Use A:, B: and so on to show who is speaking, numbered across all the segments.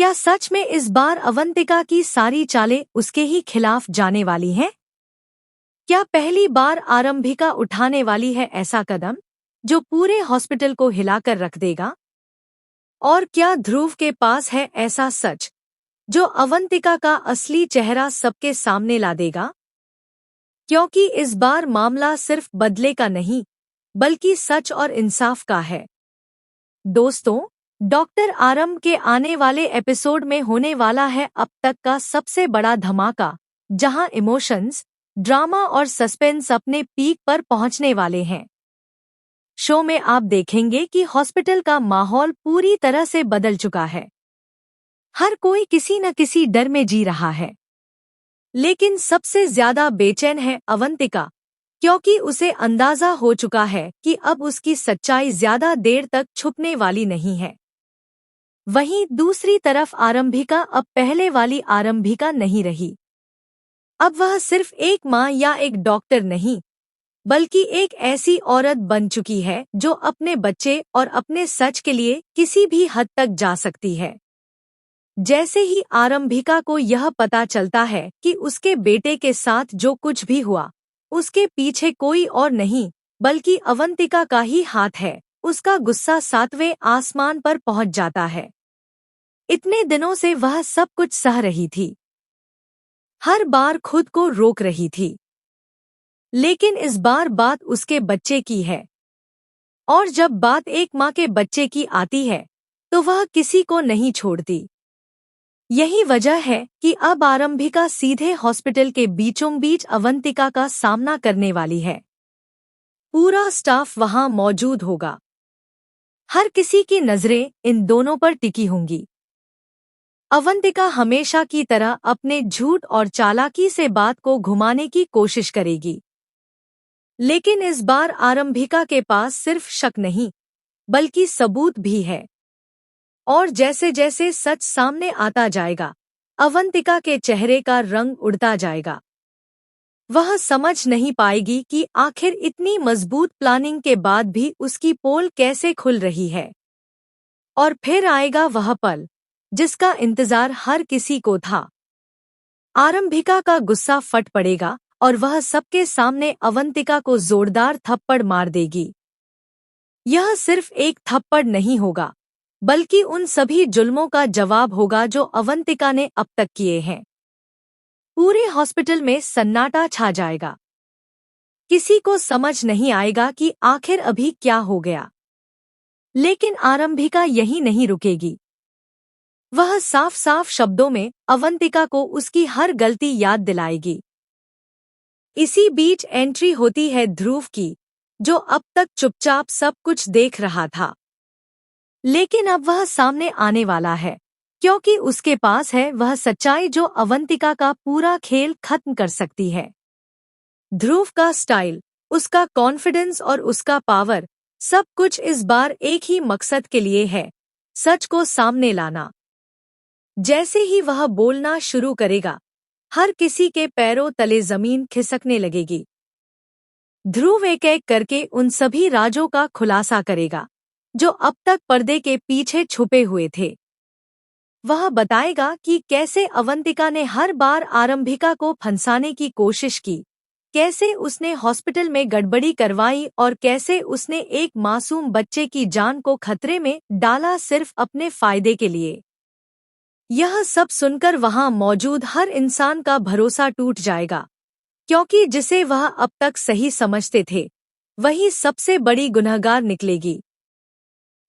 A: क्या सच में इस बार अवंतिका की सारी चालें उसके ही खिलाफ जाने वाली हैं? क्या पहली बार आरंभिका उठाने वाली है ऐसा कदम जो पूरे हॉस्पिटल को हिलाकर रख देगा? और क्या ध्रुव के पास है ऐसा सच जो अवंतिका का असली चेहरा सबके सामने ला देगा? क्योंकि इस बार मामला सिर्फ बदले का नहीं, बल्कि सच और इंसाफ का है। दोस्तों, डॉक्टर आरंभ के आने वाले एपिसोड में होने वाला है अब तक का सबसे बड़ा धमाका, जहां इमोशंस, ड्रामा और सस्पेंस अपने पीक पर पहुंचने वाले हैं। शो में आप देखेंगे कि हॉस्पिटल का माहौल पूरी तरह से बदल चुका है। हर कोई किसी न किसी डर में जी रहा है, लेकिन सबसे ज्यादा बेचैन है अवंतिका, क्योंकि उसे अंदाजा हो चुका है कि अब उसकी सच्चाई ज्यादा देर तक छुपने वाली नहीं है। वहीं दूसरी तरफ आरंभिका अब पहले वाली आरंभिका नहीं रही। अब वह सिर्फ एक माँ या एक डॉक्टर नहीं, बल्कि एक ऐसी औरत बन चुकी है जो अपने बच्चे और अपने सच के लिए किसी भी हद तक जा सकती है। जैसे ही आरंभिका को यह पता चलता है कि उसके बेटे के साथ जो कुछ भी हुआ, उसके पीछे कोई और नहीं बल्कि अवंतिका का ही हाथ है, उसका गुस्सा 7वें आसमान पर पहुंच जाता है। इतने दिनों से वह सब कुछ सह रही थी, हर बार खुद को रोक रही थी, लेकिन इस बार बात उसके बच्चे की है। और जब बात एक माँ के बच्चे की आती है तो वह किसी को नहीं छोड़ती। यही वजह है कि अब आरंभिका सीधे हॉस्पिटल के बीचों बीच अवंतिका का सामना करने वाली है। पूरा स्टाफ वहां मौजूद होगा, हर किसी की नजरें इन दोनों पर टिकी होंगी। अवंतिका हमेशा की तरह अपने झूठ और चालाकी से बात को घुमाने की कोशिश करेगी, लेकिन इस बार आरंभिका के पास सिर्फ शक नहीं, बल्कि सबूत भी है। और जैसे जैसे सच सामने आता जाएगा, अवंतिका के चेहरे का रंग उड़ता जाएगा। वह समझ नहीं पाएगी कि आखिर इतनी मजबूत प्लानिंग के बाद भी उसकी पोल कैसे खुल रही है। और फिर आएगा वह पल जिसका इंतजार हर किसी को था। आरंभिका का गुस्सा फट पड़ेगा और वह सबके सामने अवंतिका को जोरदार थप्पड़ मार देगी। यह सिर्फ एक थप्पड़ नहीं होगा, बल्कि उन सभी जुल्मों का जवाब होगा जो अवंतिका ने अब तक किए हैं। पूरे हॉस्पिटल में सन्नाटा छा जाएगा। किसी को समझ नहीं आएगा कि आखिर अभी क्या हो गया। लेकिन आरंभिका यही नहीं रुकेगी। वह साफ साफ शब्दों में अवंतिका को उसकी हर गलती याद दिलाएगी। इसी बीच एंट्री होती है ध्रुव की, जो अब तक चुपचाप सब कुछ देख रहा था। लेकिन अब वह सामने आने वाला है, क्योंकि उसके पास है वह सच्चाई जो अवंतिका का पूरा खेल खत्म कर सकती है। ध्रुव का स्टाइल, उसका कॉन्फिडेंस और उसका पावर, सब कुछ इस बार एक ही मकसद के लिए है, सच को सामने लाना। जैसे ही वह बोलना शुरू करेगा, हर किसी के पैरों तले जमीन खिसकने लगेगी। ध्रुव एक एक करके उन सभी राजों का खुलासा करेगा जो अब तक पर्दे के पीछे छुपे हुए थे। वह बताएगा कि कैसे अवंतिका ने हर बार आरंभिका को फंसाने की कोशिश की, कैसे उसने हॉस्पिटल में गड़बड़ी करवाई और कैसे उसने एक मासूम बच्चे की जान को खतरे में डाला सिर्फ अपने फायदे के लिए। यह सब सुनकर वहां मौजूद हर इंसान का भरोसा टूट जाएगा, क्योंकि जिसे वह अब तक सही समझते थे, वही सबसे बड़ी गुनहगार निकलेगी।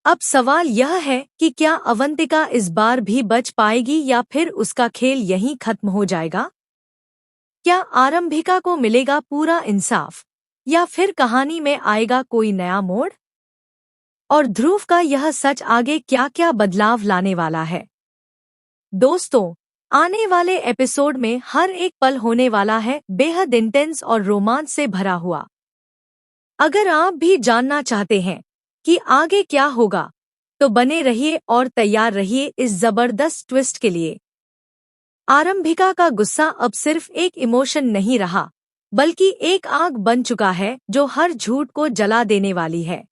A: अब सवाल यह है कि क्या अवंतिका इस बार भी बच पाएगी या फिर उसका खेल यहीं खत्म हो जाएगा? क्या आरंभिका को मिलेगा पूरा इंसाफ, या फिर कहानी में आएगा कोई नया मोड़? और ध्रुव का यह सच आगे क्या क्या बदलाव लाने वाला है? दोस्तों, आने वाले एपिसोड में हर एक पल होने वाला है बेहद इंटेंस और रोमांच से भरा हुआ। अगर आप भी जानना चाहते हैं कि आगे क्या होगा, तो बने रहिए और तैयार रहिए इस जबरदस्त ट्विस्ट के लिए। आरंभिका का गुस्सा अब सिर्फ एक इमोशन नहीं रहा, बल्कि एक आग बन चुका है जो हर झूठ को जला देने वाली है।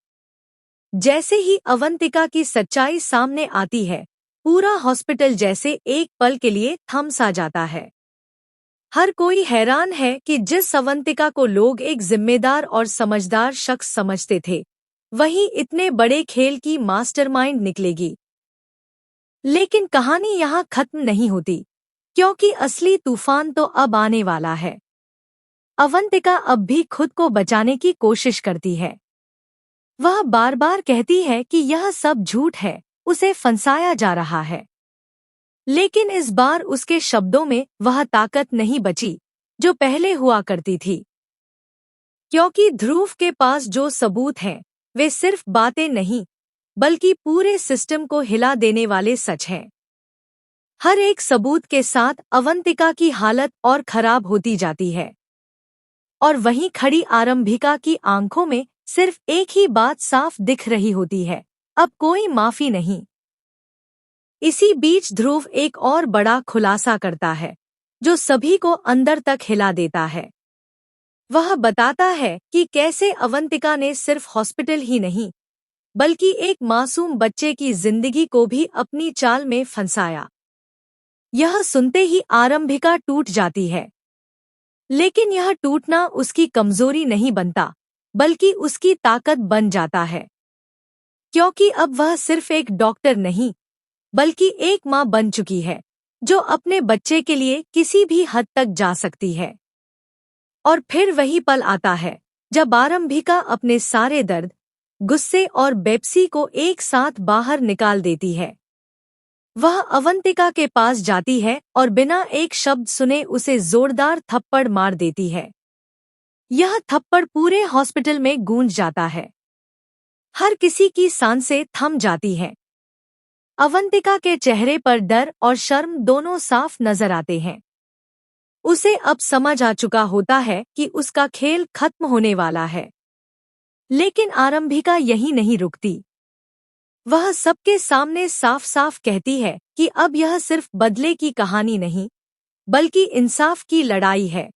A: जैसे ही अवंतिका की सच्चाई सामने आती है, पूरा हॉस्पिटल जैसे एक पल के लिए थम सा जाता है। हर कोई हैरान है कि जिस अवंतिका को लोग एक जिम्मेदार और समझदार शख्स समझते थे, वही इतने बड़े खेल की मास्टरमाइंड निकलेगी। लेकिन कहानी यहाँ खत्म नहीं होती, क्योंकि असली तूफान तो अब आने वाला है। अवंतिका अब भी खुद को बचाने की कोशिश करती है। वह बार बार कहती है कि यह सब झूठ है, उसे फंसाया जा रहा है। लेकिन इस बार उसके शब्दों में वह ताकत नहीं बची जो पहले हुआ करती थी, क्योंकि ध्रुव के पास जो सबूत हैं वे सिर्फ बातें नहीं बल्कि पूरे सिस्टम को हिला देने वाले सच हैं। हर एक सबूत के साथ अवंतिका की हालत और खराब होती जाती है, और वहीं खड़ी आरंभिका की आंखों में सिर्फ एक ही बात साफ दिख रही होती है, अब कोई माफी नहीं। इसी बीच ध्रुव एक और बड़ा खुलासा करता है जो सभी को अंदर तक हिला देता है। वह बताता है कि कैसे अवंतिका ने सिर्फ हॉस्पिटल ही नहीं बल्कि एक मासूम बच्चे की जिंदगी को भी अपनी चाल में फंसाया। यह सुनते ही आरंभिका टूट जाती है, लेकिन यह टूटना उसकी कमजोरी नहीं बनता बल्कि उसकी ताकत बन जाता है, क्योंकि अब वह सिर्फ एक डॉक्टर नहीं बल्कि एक माँ बन चुकी है जो अपने बच्चे के लिए किसी भी हद तक जा सकती है। और फिर वही पल आता है जब आरंभिका अपने सारे दर्द, गुस्से और बेपसी को एक साथ बाहर निकाल देती है। वह अवंतिका के पास जाती है और बिना एक शब्द सुने उसे जोरदार थप्पड़ मार देती है। यह थप्पड़ पूरे हॉस्पिटल में गूंज जाता है। हर किसी की सांसें थम जाती हैं। अवंतिका के चेहरे पर डर और शर्म दोनों साफ नजर आते हैं। उसे अब समझ आ चुका होता है कि उसका खेल खत्म होने वाला है। लेकिन आरंभिका यही नहीं रुकती। वह सबके सामने साफ साफ कहती है कि अब यह सिर्फ बदले की कहानी नहीं बल्कि इंसाफ की लड़ाई है,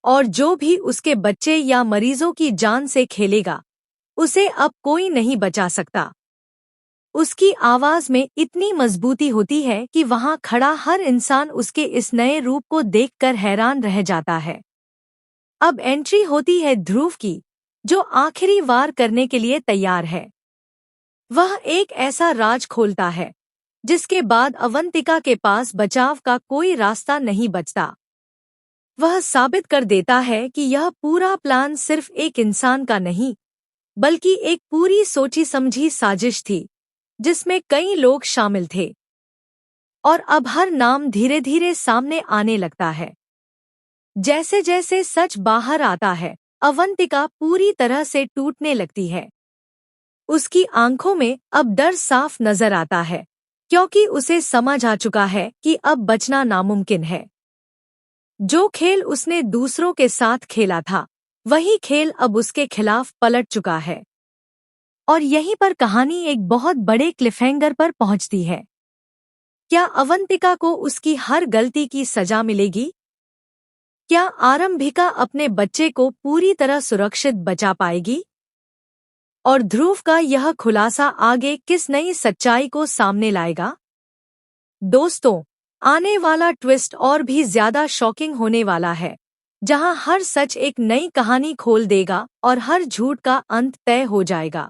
A: और जो भी उसके बच्चे या मरीजों की जान से खेलेगा उसे अब कोई नहीं बचा सकता। उसकी आवाज में इतनी मजबूती होती है कि वहां खड़ा हर इंसान उसके इस नए रूप को देखकर हैरान रह जाता है। अब एंट्री होती है ध्रुव की, जो आखिरी वार करने के लिए तैयार है। वह एक ऐसा राज खोलता है जिसके बाद अवंतिका के पास बचाव का कोई रास्ता नहीं बचता। वह साबित कर देता है कि यह पूरा प्लान सिर्फ एक इंसान का नहीं बल्कि एक पूरी सोची समझी साजिश थी जिसमें कई लोग शामिल थे। और अब हर नाम धीरे धीरे सामने आने लगता है। जैसे जैसे सच बाहर आता है, अवंतिका पूरी तरह से टूटने लगती है। उसकी आंखों में अब डर साफ नजर आता है, क्योंकि उसे समझ आ चुका है कि अब बचना नामुमकिन है। जो खेल उसने दूसरों के साथ खेला था, वही खेल अब उसके खिलाफ पलट चुका है। और यहीं पर कहानी एक बहुत बड़े क्लिफहैंगर पर पहुंचती है। क्या अवंतिका को उसकी हर गलती की सजा मिलेगी? क्या आरंभिका अपने बच्चे को पूरी तरह सुरक्षित बचा पाएगी? और ध्रुव का यह खुलासा आगे किस नई सच्चाई को सामने लाएगा? दोस्तों, आने वाला ट्विस्ट और भी ज्यादा शॉकिंग होने वाला है, जहां हर सच एक नई कहानी खोल देगा और हर झूठ का अंत तय हो जाएगा।